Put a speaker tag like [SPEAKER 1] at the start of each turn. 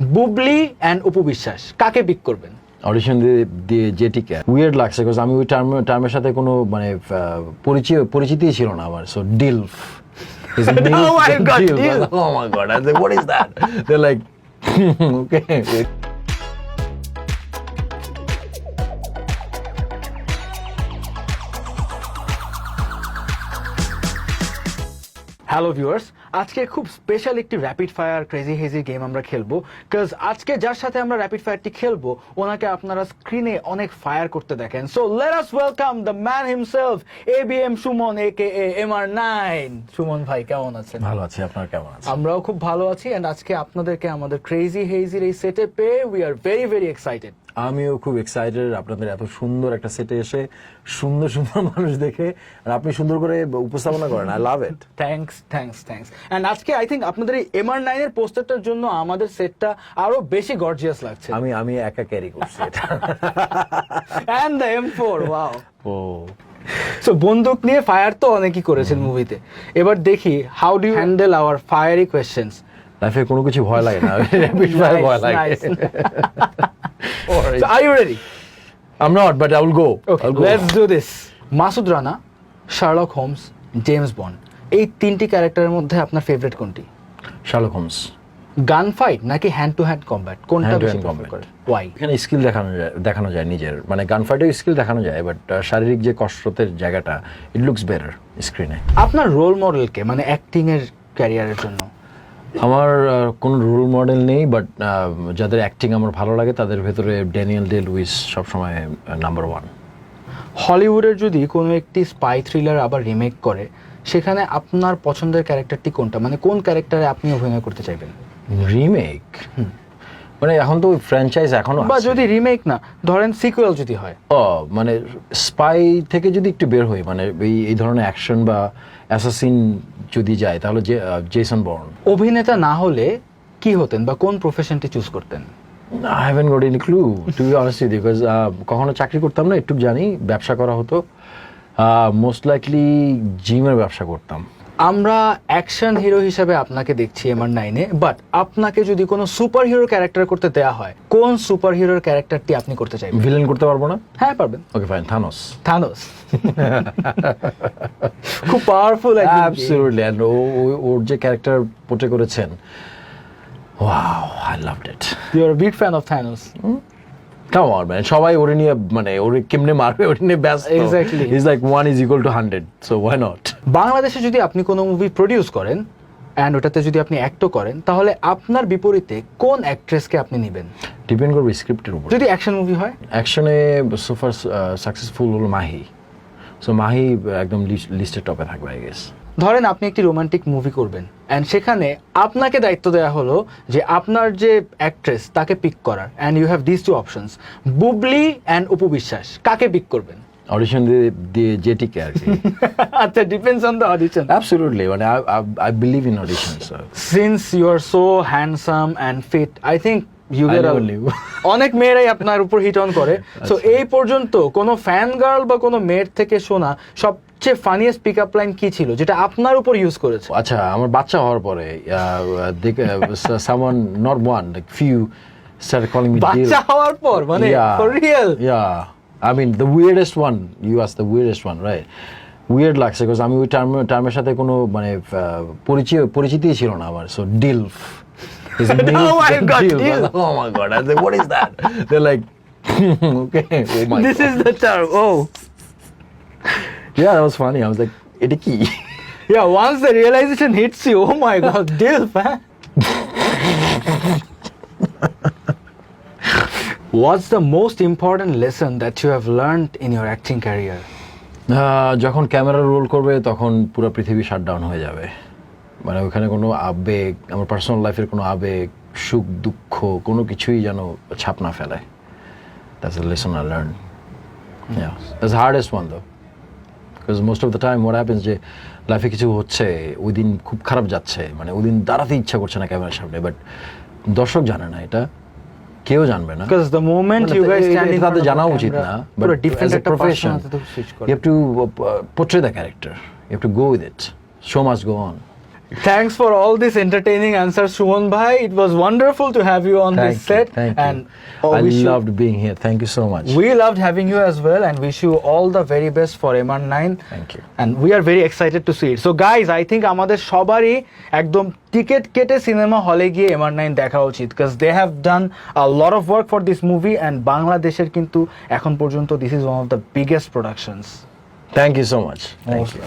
[SPEAKER 1] Bubly and Apu Biswas, কাকে pick করবেন?
[SPEAKER 2] Audition দিয়ে জেটিকে উইয়ার্ড লাগছে বিকজ আমি ওই টার্মের সাথে কোনো মানে পরিচিতিই ছিল না আমার, so ডিলফ is a
[SPEAKER 1] Oh my God,
[SPEAKER 2] deal.
[SPEAKER 1] deal.
[SPEAKER 2] Oh my god, I was like, what is that? They're like, okay.
[SPEAKER 1] Hello viewers, আজকে খুব স্পেশাল একটি rapid fire crazy hazy game আমরা খেলবো। বিকজ আজকে যার সাথে আমরা র্যাপিড ফায়ারটি খেলবো ওনাকে আপনারা স্ক্রিনে অনেক ফায়ার করতে দেখেন। So let us welcome the man himself, ABM Suman AKA MR9। Suman ভাই কেমন আছেন?
[SPEAKER 2] ভালো আছি, আপনার কেমন আছেন?
[SPEAKER 1] আমরাও খুব ভালো আছি এন্ড আজকে আপনাদেরকে আমাদের ক্রেজি হেজির এই সেটে পেয়ে we are very very excited.
[SPEAKER 2] আমিও খুব এক্সাইটেড আপনাদের এত সুন্দর একটা সেটে এসে সুন্দর সুন্দর মানুষ দেখে, আর আপনি সুন্দর করে উপস্থাপনা করেন, I love it.
[SPEAKER 1] Thanks and আজকে আই থিংক আপনাদের এই MR9 এর পোস্টারটার জন্য আমাদের সেটটা আরো বেশি গর্জিয়াস লাগছে।
[SPEAKER 2] আমি একা ক্যারি করছি এটা।
[SPEAKER 1] And the M4, wow.
[SPEAKER 2] Oh
[SPEAKER 1] so বন্দুক নিয়ে ফায়ার তো অনেকই করেছেন মুভিতে, এবার দেখি how do you handle our fiery questions.
[SPEAKER 2] লাইফে কোনো কিছু ভয় লাগে না, র্যাপিড ফায়ার ভয় লাগে।
[SPEAKER 1] So are you ready?
[SPEAKER 2] I'm not, but I will go.
[SPEAKER 1] Okay, let's do this. Masud Rana, Sherlock Holmes, James Bond, এই তিনটি ক্যারেক্টারের মধ্যে আপনার ফেভারিট কোনটি?
[SPEAKER 2] Sherlock Holmes.
[SPEAKER 1] গান ফাইট নাকি হ্যান্ড টু হ্যান্ড কমব্যাট, কোনটা
[SPEAKER 2] Hand to
[SPEAKER 1] বেশি
[SPEAKER 2] hand
[SPEAKER 1] প্রেফার
[SPEAKER 2] combat.
[SPEAKER 1] করেন? ওয়াই?
[SPEAKER 2] এখানে স্কিল দেখানো যায় নিজের, মানে গান ফাইটেও স্কিল দেখানো যায়, বাট শারীরিক যে কসরতের জায়গাটা, ইট লুকস বেটার স্ক্রিনে।
[SPEAKER 1] আপনার রোল মডেলকে মানে অ্যাক্টিং এর ক্যারিয়ারের জন্য?
[SPEAKER 2] আমার কোনো রোল মডেল নেই, বাট যাদের অ্যাক্টিং আমার ভালো লাগে তাদের ভেতরে ড্যানিয়েল ডে লুইস সবসময় নাম্বার ওয়ান।
[SPEAKER 1] হলিউডের যদি কোনো একটি স্পাই থ্রিলার আবার রিমেক করে, সেখানে আপনার পছন্দের ক্যারেক্টারটি কোনটা, মানে কোন ক্যারেক্টারে আপনি অভিনয় করতে চাইবেন?
[SPEAKER 2] রিমেক মানে এখন তো ফ্র্যাঞ্চাইজ এখনো
[SPEAKER 1] বা
[SPEAKER 2] আছে।
[SPEAKER 1] যদি রিমেক না, ধরেন সিকুয়েল যদি হয়।
[SPEAKER 2] মানে স্পাই থেকে যদি একটু বের হই, মানে এই ধরনের অ্যাকশন বা অ্যাসাসিন যদি যায়, তাহলে জেসন বর্ন।
[SPEAKER 1] অভিনেতা না হলে কি হতেন বা কোন প্রফেশনটি চুজ করতেন?
[SPEAKER 2] I haven't got any clue, to be honest with you, because কখনো চাকরি করতাম না, একটু জানি ব্যবসা করা হতো, মোস্ট লাইকলি জিমের ব্যবসা করতাম।
[SPEAKER 1] আমরা অ্যাকশন হিরো হিসেবে আপনাকে দেখছি MR9-এ, বাট আপনাকে যদি কোনো সুপার হিরো ক্যারেক্টার করতে দেয়া হয়, কোন সুপার হিরোর ক্যারেক্টারটি আপনি করতে চাইবেন?
[SPEAKER 2] ভিলেন করতে পারবো না?
[SPEAKER 1] হ্যাঁ পারবেন।
[SPEAKER 2] Okay fine, Thanos.
[SPEAKER 1] থানোস খুব পাওয়ারফুল একজন।
[SPEAKER 2] অ্যাবসলিউটলি, এন্ড ওর যে ক্যারেক্টার পোর্ট্রে করেছেন, wow, I loved it.
[SPEAKER 1] You are big fan of Thanos.
[SPEAKER 2] Come on man, সবাই ওরে নিয়ে মানে ওরে কেমনে মারবে ওরে নিয়ে ব্যস্ত।
[SPEAKER 1] Exactly.
[SPEAKER 2] Is like 1 = 100, so why not.
[SPEAKER 1] বাংলাদেশে যদি আপনি কোনো মুভি প্রডিউস করেন অ্যান্ড ওটাতে যদি আপনি অ্যাক্টও করেন, তাহলে আপনার বিপরীতে কোন অ্যাক্ট্রেসকে আপনি নেবেন?
[SPEAKER 2] ডিপেন্ড করবে স্ক্রিপ্টের উপর।
[SPEAKER 1] যদি অ্যাকশন মুভি হয়?
[SPEAKER 2] অ্যাকশনে সুপার সাকসেসফুল হলো মাহি, সো মাহি একদম লিস্টের টপে থাকবে আই গেস।
[SPEAKER 1] ধরেন আপনি একটি রোমান্টিক মুভি করবেন অ্যান্ড সেখানে আপনাকে দায়িত্ব দেওয়া হলো যে আপনার যে অ্যাক্ট্রেস তাকে পিক করার, and you have this two options, Bubly and Apu Biswas, কাকে পিক করবেন?
[SPEAKER 2] অডিশন দিয়ে জেটিকে আর কি।
[SPEAKER 1] আচ্ছা, depends on the audition.
[SPEAKER 2] Absolutely, মানে I believe in audition. So
[SPEAKER 1] since you are so handsome and fit, I think you get অনেক মেয়েরাই আপনার উপর হিট অন করে। সো এই পর্যন্ত কোনো ফ্যান গার্ল বা কোনো মেয়ের থেকে শোনা সবচেয়ে ফানিয়েস্ট পিক আপ লাইন কি ছিল যেটা আপনার উপর ইউজ করেছে?
[SPEAKER 2] আচ্ছা, আমার বাচ্চা হওয়ার পরে someone, not one, like few started calling me
[SPEAKER 1] বাচ্চা হওয়ার পর মানে for real?
[SPEAKER 2] I mean the weirdest one, you asked the weirdest one, right? Weird লাগছে because আমি ওই টার্মের সাথে কোনো মানে পরিচিতিই ছিল না আমার, so DILF is a
[SPEAKER 1] Oh my God, DILF.
[SPEAKER 2] Oh my god, I was like, what is that? They're like, okay, oh my
[SPEAKER 1] This
[SPEAKER 2] god.
[SPEAKER 1] is the term. Oh
[SPEAKER 2] Yeah, that was funny. I was like, এটা কি?
[SPEAKER 1] yeah, once the realization hits you, oh my God, DILF, huh? What's the most important lesson that you have learned in your acting career?
[SPEAKER 2] যখন camera roll করবে তখন পুরো পৃথিবী shutdown হয়ে যাবে, মানে ওখানে কোনো আবেগ, আমার পার্সোনাল লাইফের কোনো আবেগ, সুখ দুঃখ কোনো কিছুই যেন ছাপ না ফেলে। That's the lesson I learned. Yeah, that's the hardest one though, because most of the time what happens যে লাইফে কিছু হচ্ছে, ওই দিন খুব খারাপ যাচ্ছে, মানে ওই দিন দাঁড়াতে ইচ্ছা করছে না ক্যামেরার সামনে, বাট দর্শক জানে না, এটা কেউ জানবে না,
[SPEAKER 1] Because the moment you guys stand in front
[SPEAKER 2] তাদের
[SPEAKER 1] of
[SPEAKER 2] জানা
[SPEAKER 1] the
[SPEAKER 2] উচিত
[SPEAKER 1] camera,
[SPEAKER 2] না,
[SPEAKER 1] পুরো
[SPEAKER 2] but
[SPEAKER 1] different
[SPEAKER 2] as a
[SPEAKER 1] একটা
[SPEAKER 2] profession
[SPEAKER 1] personality switch করে।
[SPEAKER 2] you have to portray the character, you have to go with it, show must go on.
[SPEAKER 1] Thanks for all these entertaining answers, Suman bhai. It was wonderful to have you on this set.
[SPEAKER 2] Thank
[SPEAKER 1] and
[SPEAKER 2] you. I
[SPEAKER 1] wish you-
[SPEAKER 2] loved being here. Thank you so much.
[SPEAKER 1] We loved having you as well and wish you all the very best for MR9.
[SPEAKER 2] Thank you.
[SPEAKER 1] And we are very excited to see it. So guys, I think আমাদের সবারই একদম ticket কেটে cinema হলে গিয়ে MR9 দেখা উচিত because they have done a lot of work for this movie and বাংলাদেশের কিন্তু এখন পর্যন্ত this is one of the biggest productions.
[SPEAKER 2] Thank you so much. Thank you.